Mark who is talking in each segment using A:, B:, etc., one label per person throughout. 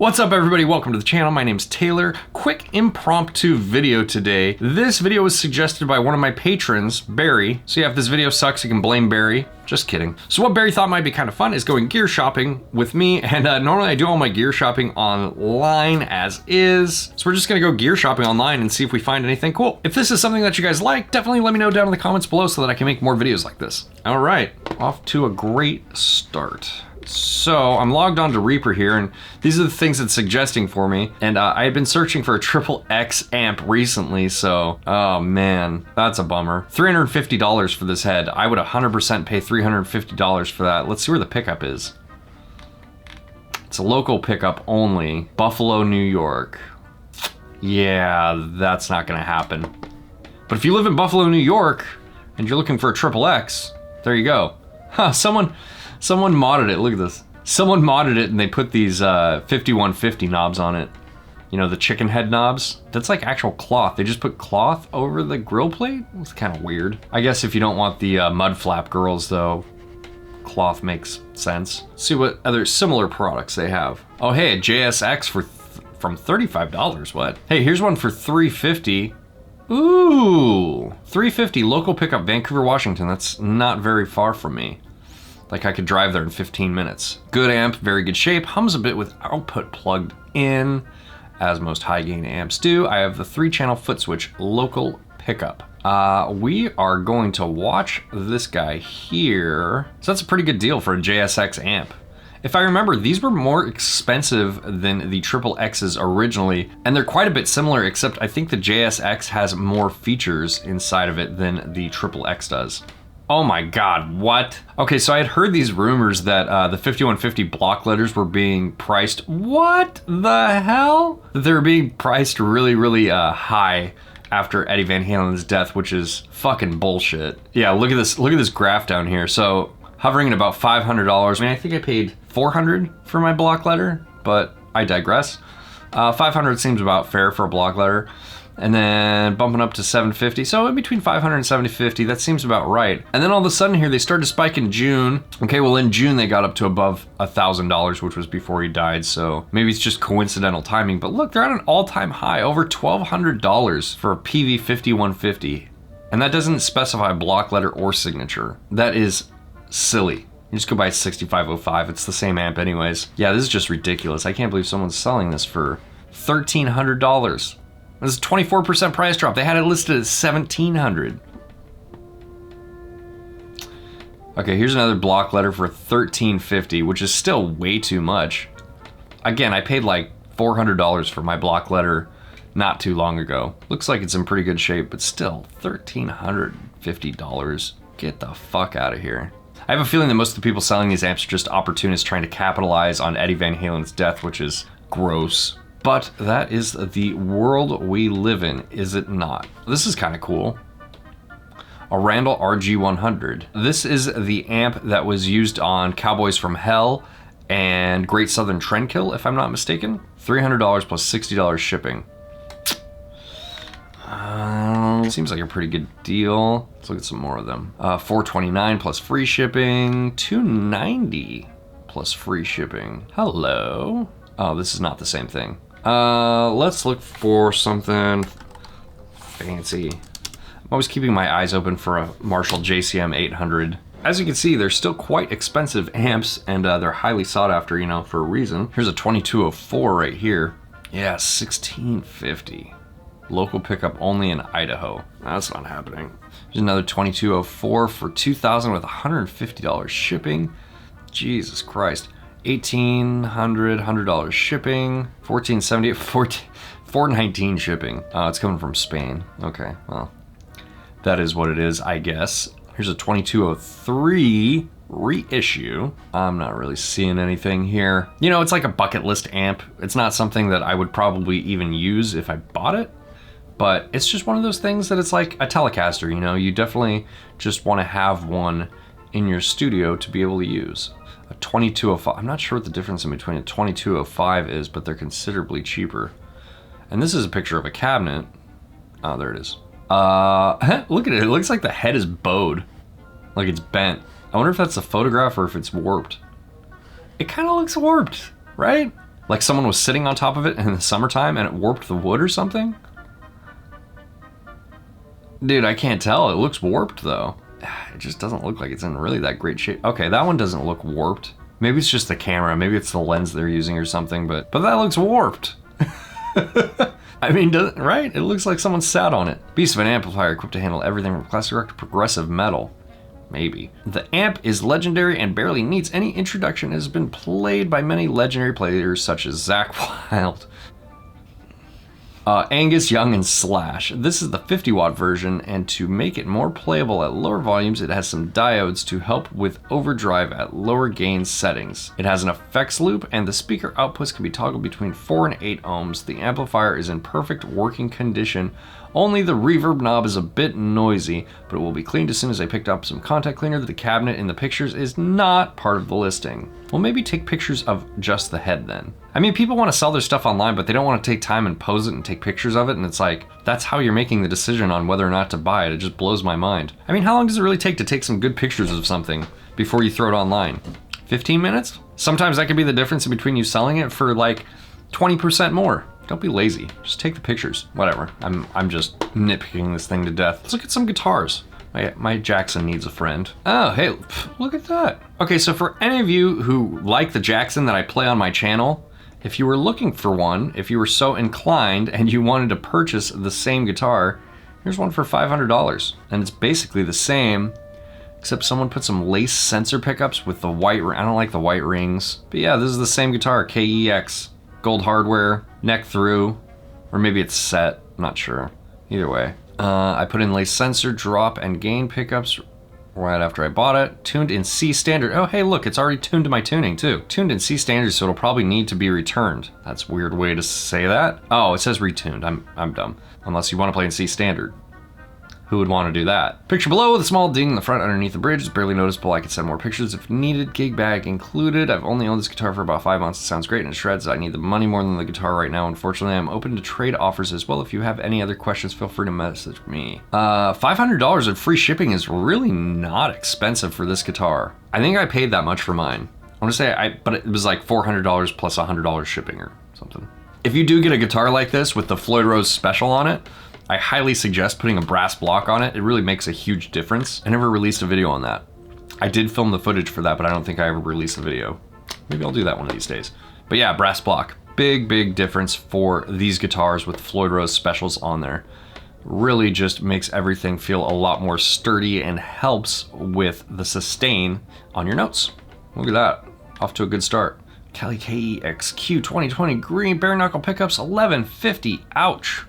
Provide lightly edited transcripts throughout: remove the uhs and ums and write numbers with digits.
A: What's up everybody, welcome to the channel. My name's Taylor. Quick impromptu video today. This video was suggested by one of my patrons, Barry. So yeah, if this video sucks, you can blame Barry. Just kidding. So what Barry thought might be kind of fun is going gear shopping with me. And normally I do all my gear shopping online as is. So we're just gonna go gear shopping online and see if we find anything cool. If this is something that you guys like, definitely let me know down in the comments below so that I can make more videos like this. All right, off to a great start. So I'm logged on to Reaper here, and these are the things it's suggesting for me. And I had been searching for a 𝘃𝗋𝗋 amp recently, so, oh man, that's a bummer. $350 for this head. I would 100% pay $350 for that. Let's see where the pickup is. It's a local pickup only. Buffalo, New York. Yeah, that's not gonna happen. But if you live in Buffalo, New York, and you're looking for a 𝘃𝗋𝗋, there you go. Huh, Someone modded it, look at this. Someone modded it and they put these 5150 knobs on it. You know, the chicken head knobs? That's like actual cloth. They just put cloth over the grill plate? It's kind of weird. I guess if you don't want the mud flap girls though, cloth makes sense. Let's see what other similar products they have. Oh hey, a JSX from $35, what? Hey, here's one for $350. Ooh, $350 local pickup, Vancouver, Washington. That's not very far from me. Like I could drive there in 15 minutes. Good amp, very good shape, hums a bit with output plugged in, as most high gain amps do. I have the 3-channel foot switch local pickup. We are going to watch this guy here. So that's a pretty good deal for a JSX amp. If I remember, these were more expensive than the 𝘃𝗋𝗋s originally, and they're quite a bit similar, except I think the JSX has more features inside of it than the 𝘃𝗋𝗋 does. Oh my God, what? Okay, so I had heard these rumors that the 5150 block letters were being priced, what the hell? That they were being priced really, really high after Eddie Van Halen's death, which is fucking bullshit. Yeah, look at this graph down here. So hovering at about $500. I mean, I think I paid $400 for my block letter, but I digress. $500 seems about fair for a block letter. And then bumping up to $750. So in between $500 and $750, that seems about right. And then all of a sudden here, they started to spike in June. Okay, well in June, they got up to above $1,000, which was before he died. So maybe it's just coincidental timing, but look, they're at an all-time high, over $1,200 for a PV5150. And that doesn't specify block letter or signature. That is silly. You just go buy a 6505, it's the same amp anyways. Yeah, this is just ridiculous. I can't believe someone's selling this for $1,300. This is a 24% price drop. They had it listed at $1,700. Okay, here's another block letter for $1,350, which is still way too much. Again, I paid like $400 for my block letter not too long ago. Looks like it's in pretty good shape, but still, $1,350. Get the fuck out of here. I have a feeling that most of the people selling these amps are just opportunists trying to capitalize on Eddie Van Halen's death, which is gross. But that is the world we live in, is it not? This is kind of cool. A Randall RG100. This is the amp that was used on Cowboys from Hell and Great Southern Trendkill, if I'm not mistaken. $300 plus $60 shipping. Seems like a pretty good deal. Let's look at some more of them. $429 plus free shipping. $290 plus free shipping. Hello. Oh, this is not the same thing. Let's look for something fancy. I'm always keeping my eyes open for a Marshall JCM 800. As you can see, they're still quite expensive amps, and they're highly sought after, you know, for a reason. Here's a 2204 right here. Yeah, $1,650. Local pickup only in Idaho. That's not happening. There's another 2204 for $2,000 with $150 shipping. Jesus Christ. $1,800 shipping, $1,470, $419 shipping. It's coming from Spain. Okay, well, that is what it is, I guess. Here's a 2203 reissue. I'm not really seeing anything here. You know, it's like a bucket list amp. It's not something that I would probably even use if I bought it, but it's just one of those things that it's like a Telecaster, you know? You definitely just want to have one in your studio to be able to use. A 2205, I'm not sure what the difference in between a 2205 is, but they're considerably cheaper. And this is a picture of a cabinet. Oh, there it is. Look at it, it looks like the head is bowed. Like it's bent. I wonder if that's a photograph or if it's warped. It kind of looks warped, right? Like someone was sitting on top of it in the summertime and it warped the wood or something? Dude, I can't tell. It looks warped though. It just doesn't look like it's in really that great shape. Okay, that one doesn't look warped. Maybe it's just the camera. Maybe it's the lens they're using or something, but that looks warped. I mean, right? It looks like someone sat on it. Beast of an amplifier equipped to handle everything from classic rock to progressive metal. Maybe. The amp is legendary and barely needs any introduction. It has been played by many legendary players such as Zakk Wylde, Angus Young, and Slash. This is the 50-watt version, and to make it more playable at lower volumes, it has some diodes to help with overdrive at lower gain settings. It has an effects loop, and the speaker outputs can be toggled between 4 and 8 ohms. The amplifier is in perfect working condition. Only the reverb knob is a bit noisy, but it will be cleaned as soon as I picked up some contact cleaner. The cabinet in the pictures is not part of the listing. Well, maybe take pictures of just the head then. I mean, people want to sell their stuff online, but they don't want to take time and pose it and take pictures of it, and it's like, that's how you're making the decision on whether or not to buy it. It just blows my mind. I mean, how long does it really take to take some good pictures of something before you throw it online? 15 minutes? Sometimes that could be the difference in between you selling it for like 20% more. Don't be lazy. Just take the pictures. Whatever. I'm just nitpicking this thing to death. Let's look at some guitars. My Jackson needs a friend. Oh, hey, look at that. Okay, so for any of you who like the Jackson that I play on my channel, if you were looking for one, if you were so inclined and you wanted to purchase the same guitar, here's one for $500. And it's basically the same, except someone put some lace sensor pickups with the white, I don't like the white rings. But yeah, this is the same guitar, KEX. Gold hardware, neck through, or maybe it's set, I'm not sure. Either way. I put in lace sensor, drop, and gain pickups right after I bought it. Tuned in C standard. Oh, hey, look, it's already tuned to my tuning too. Tuned in C standard, so it'll probably need to be returned. That's a weird way to say that. Oh, it says retuned. I'm dumb. Unless you want to play in C standard. Who would want to do that? Picture below with a small ding in the front underneath the bridge. It's barely noticeable. I could send more pictures if needed. Gig bag included. I've only owned this guitar for about 5 months. It sounds great and it shreds. I need the money more than the guitar right now. Unfortunately, I'm open to trade offers as well. If you have any other questions, feel free to message me. $500 of free shipping is really not expensive for this guitar. I think I paid that much for mine. I want to say but it was like $400 plus $100 shipping or something. If you do get a guitar like this with the Floyd Rose Special on it, I highly suggest putting a brass block on it. It really makes a huge difference. I never released a video on that. I did film the footage for that, but I don't think I ever released a video. Maybe I'll do that one of these days. But yeah, brass block. Big difference for these guitars with Floyd Rose Specials on there. Really just makes everything feel a lot more sturdy and helps with the sustain on your notes. Look at that. Off to a good start. Kelly KEXQ 2020 green bare knuckle pickups, $11.50. Ouch.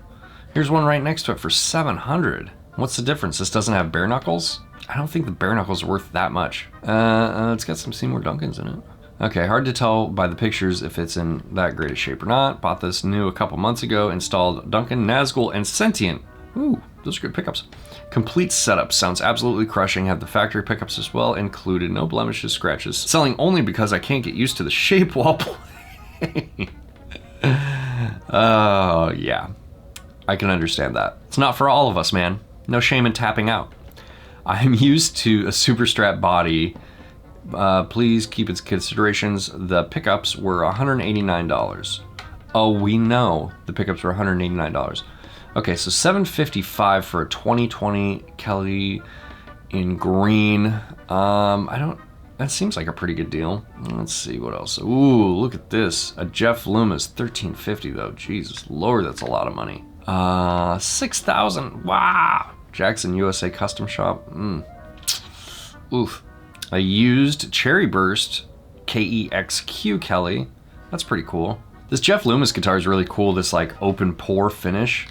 A: Here's one right next to it for $700. What's the difference? This doesn't have bare knuckles? I don't think the bare knuckles are worth that much. It's got some Seymour Duncans in it. Okay, hard to tell by the pictures if it's in that great a shape or not. Bought this new a couple months ago. Installed Duncan, Nazgul, and Sentient. Ooh, those are good pickups. Complete setup. Sounds absolutely crushing. Have the factory pickups as well included. No blemishes, scratches. Selling only because I can't get used to the shape while playing. Oh, yeah. I can understand that. It's not for all of us, man. No shame in tapping out. I'm used to a super strap body. Please keep its considerations. The pickups were $189. Oh, we know the pickups were $189. Okay, so $755 for a 2020 Kelly in green. That seems like a pretty good deal. Let's see what else. Ooh, look at this. A Jeff Loomis, $1350 though. Jesus Lord, that's a lot of money. $6,000. Wow. Jackson USA Custom Shop. Oof. A used Cherry Burst KEXQ Kelly. That's pretty cool. This Jeff Loomis guitar is really cool. This like open pore finish.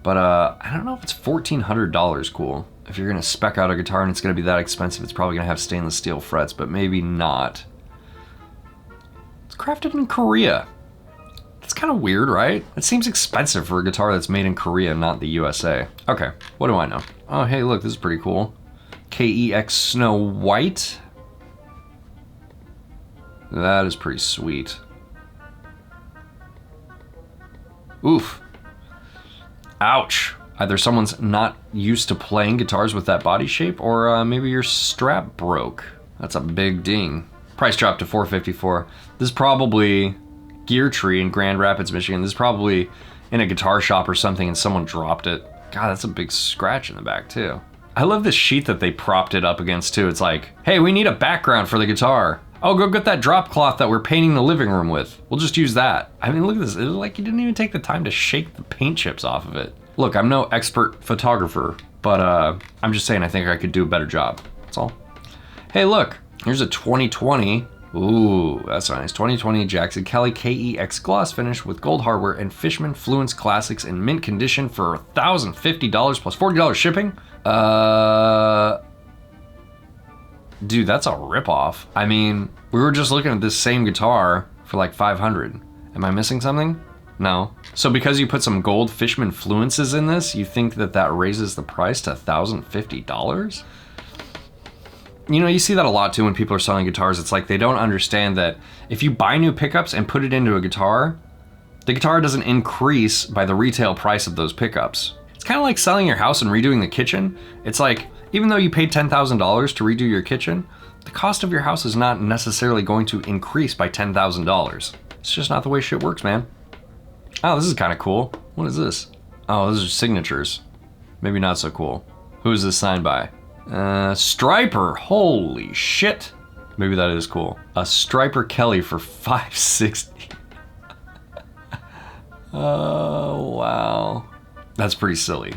A: But I don't know if it's $1,400 cool. If you're gonna spec out a guitar and it's gonna be that expensive, it's probably gonna have stainless steel frets, but maybe not. It's crafted in Korea. That's kind of weird, right? It seems expensive for a guitar that's made in Korea, not the USA. Okay, what do I know? Oh, hey, look, this is pretty cool. KEX Snow White. That is pretty sweet. Oof. Ouch. Either someone's not used to playing guitars with that body shape, or maybe your strap broke. That's a big ding. Price dropped to $454. This is probably gear tree in Grand Rapids, Michigan. This is probably in a guitar shop or something and someone dropped it. God, that's a big scratch in the back too. I love this sheet that they propped it up against too. It's like, hey, we need a background for the guitar. Oh, go get that drop cloth that we're painting the living room with. We'll just use that. I mean, look at this. It's like you didn't even take the time to shake the paint chips off of it. Look, I'm no expert photographer, but I'm just saying I think I could do a better job. That's all. Hey, look, here's a 2020. Ooh, that's nice. 2020 Jackson Kelly KEX gloss finish with gold hardware and 𝘆𝗵𝗆𝗍 classics in mint condition for $1,050 plus $40 shipping. Dude, that's a ripoff. I mean, we were just looking at this same guitar for like $500. Am I missing something? No. So because you put some gold 𝘆𝗵𝗆𝗍𝗻 in this, you think that that raises the price to $1,050? You know, you see that a lot too when people are selling guitars. It's like they don't understand that if you buy new pickups and put it into a guitar, the guitar doesn't increase by the retail price of those pickups. It's kind of like selling your house and redoing the kitchen. It's like, even though you paid $10,000 to redo your kitchen, the cost of your house is not necessarily going to increase by $10,000. It's just not the way shit works, man. Oh, this is kind of cool. What is this? Oh, those are signatures. Maybe not so cool. Who is this signed by? Striper, holy shit. Maybe that is cool. A Striper Kelly for $560. Oh, wow. That's pretty silly.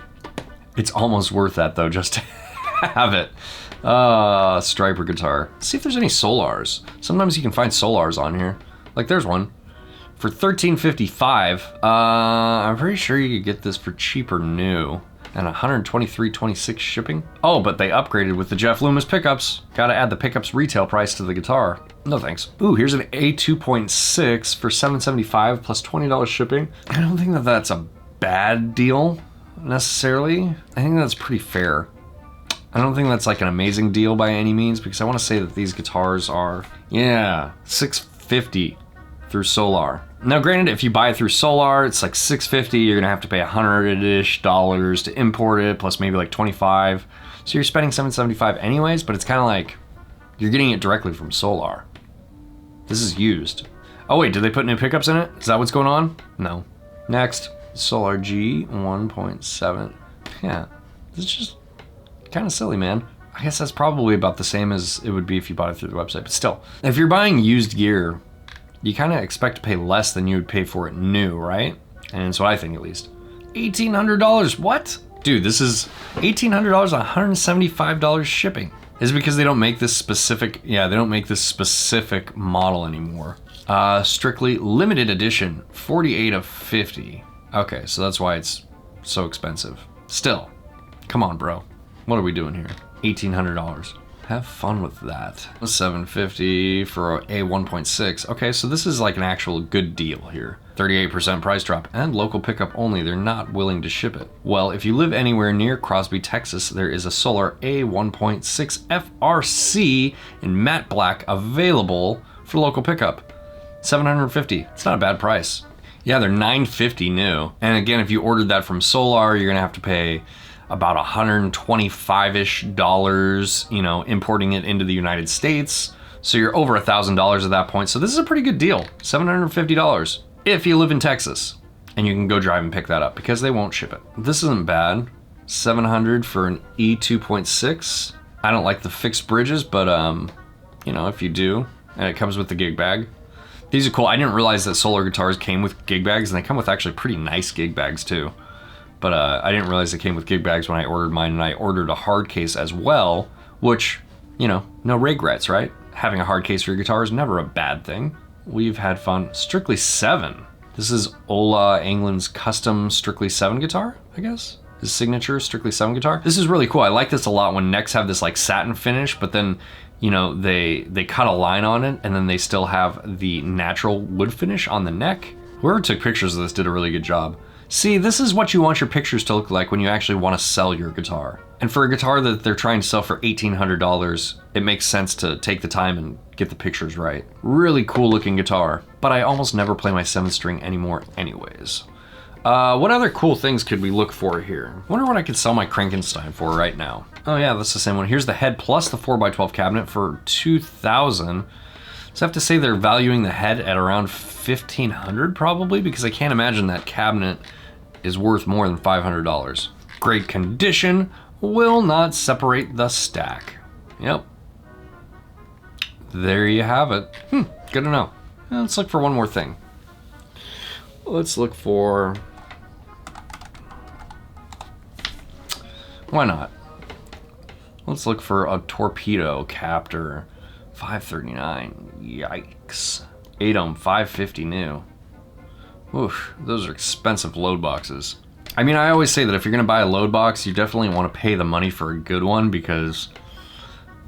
A: It's almost worth that though, just to have it. Striper guitar. Let's see if there's any Solars. Sometimes you can find Solars on here. Like there's one. For $13.55, I'm pretty sure you could get this for cheaper new. And $123.26 shipping. Oh, but they upgraded with the Jeff Loomis pickups. Gotta add the pickups retail price to the guitar. No thanks. Ooh, here's an A2.6 for $775 plus $20 shipping. I don't think that that's a bad deal necessarily. I think that's pretty fair. I don't think that's like an amazing deal by any means, because I want to say that these guitars are, yeah, $650 through Solar. Now granted, if you buy it through Solar, it's like $650, you're gonna have to pay $100-ish to import it, plus maybe like $25. So you're spending $775 anyways, but it's kind of like, you're getting it directly from Solar. This is used. Oh wait, did they put new pickups in it? Is that what's going on? No. Next, Solar G 1.7. Yeah, this is just kind of silly, man. I guess that's probably about the same as it would be if you bought it through the website, but still. If you're buying used gear, you kind of expect to pay less than you would pay for it new, right? And that's what I think, at least. $1,800, what? Dude, this is $1,800, $175 shipping. Is it because they don't make this specific, yeah, they don't make this specific model anymore. Strictly limited edition, 48 of 50. Okay, so that's why it's so expensive. Still, come on, bro. What are we doing here? $1,800. Have fun with that. $750 for a 1.6. Okay, so this is like an actual good deal here. 38% price drop and local pickup only. They're not willing to ship it. Well, if you live anywhere near Crosby, Texas, there is a Solar A 1.6 FRC in matte black available for local pickup. $750. It's not a bad price. Yeah, they're $950 new. And again, if you ordered that from Solar, you're gonna have to pay about $125-ish, you know, importing it into the United States. So you're over $1,000 at that point. So this is a pretty good deal, $750 if you live in Texas, and you can go drive and pick that up because they won't ship it. This isn't bad. $700 for an E2.6. I don't like the fixed bridges, but you know, if you do, and it comes with the gig bag. These are cool. I didn't realize that Solar guitars came with gig bags, and they come with actually pretty nice gig bags too. But I didn't realize it came with gig bags when I ordered mine, and I ordered a hard case as well, which, you know, no regrets, right? Having a hard case for your guitar is never a bad thing. We've had fun. Strictly 7. This is Ola England's custom Strictly 7 guitar, I guess? His signature Strictly 7 guitar. This is really cool. I like this a lot when necks have this like satin finish, but then, you know, they cut a line on it, and then they still have the natural wood finish on the neck. Whoever took pictures of this did a really good job. See, this is what you want your pictures to look like when you actually want to sell your guitar. And for a guitar that they're trying to sell for $1,800, it makes sense to take the time and get the pictures right. Really cool looking guitar, but I almost never play my 7th string anymore anyways. What other cool things could we look for here? I wonder what I could sell my Krankenstein for right now. Oh yeah, that's the same one. Here's the head plus the 4x12 cabinet for $2,000. So I have to say they're valuing the head at around $1,500 probably, because I can't imagine that cabinet is worth more than $500. Great condition, will not separate the stack. Yep. There you have it. Good to know. Now let's look for one more thing. Let's look for... Why not? Let's look for a torpedo captor. 539. Yikes. 𝗋𝗋𝗋 550 new. Oof, those are expensive load boxes. I mean, I always say that if you're gonna buy a load box, you definitely want to pay the money for a good one, because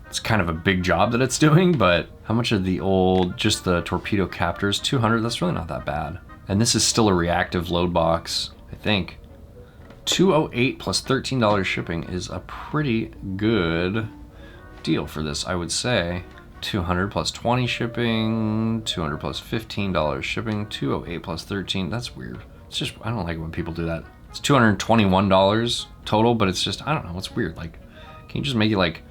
A: it's kind of a big job that it's doing. But how much of the old, just the torpedo captors? 200, that's really not that bad. And this is still a reactive load box, I think. 208 plus $13 shipping is a pretty good deal for this, I would say. 200 plus 20 shipping, 200 plus $15 shipping, 208 plus 13, that's weird. It's just, I don't like when people do that. It's $221 total, but it's just, I don't know, it's weird. Like, can you just make it like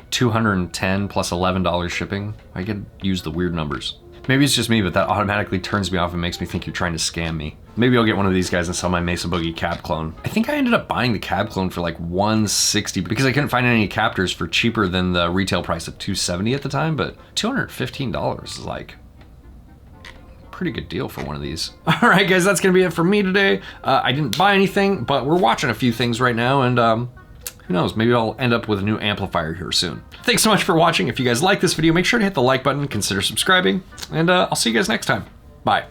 A: 210 plus $11 shipping? I could use the weird numbers. Maybe it's just me, but that automatically turns me off and makes me think you're trying to scam me. Maybe I'll get one of these guys and sell my 𝗵𝗲𝗶𝗲𝗲 cab clone. I think I ended up buying the cab clone for like $160 because I couldn't find any captors for cheaper than the retail price of $270 at the time, but $215 is like a pretty good deal for one of these. All right, guys, that's gonna be it for me today. I didn't buy anything, but we're watching a few things right now, and who knows, maybe I'll end up with a new amplifier here soon. Thanks so much for watching. If you guys like this video, make sure to hit the like button, consider subscribing, and I'll see you guys next time. Bye.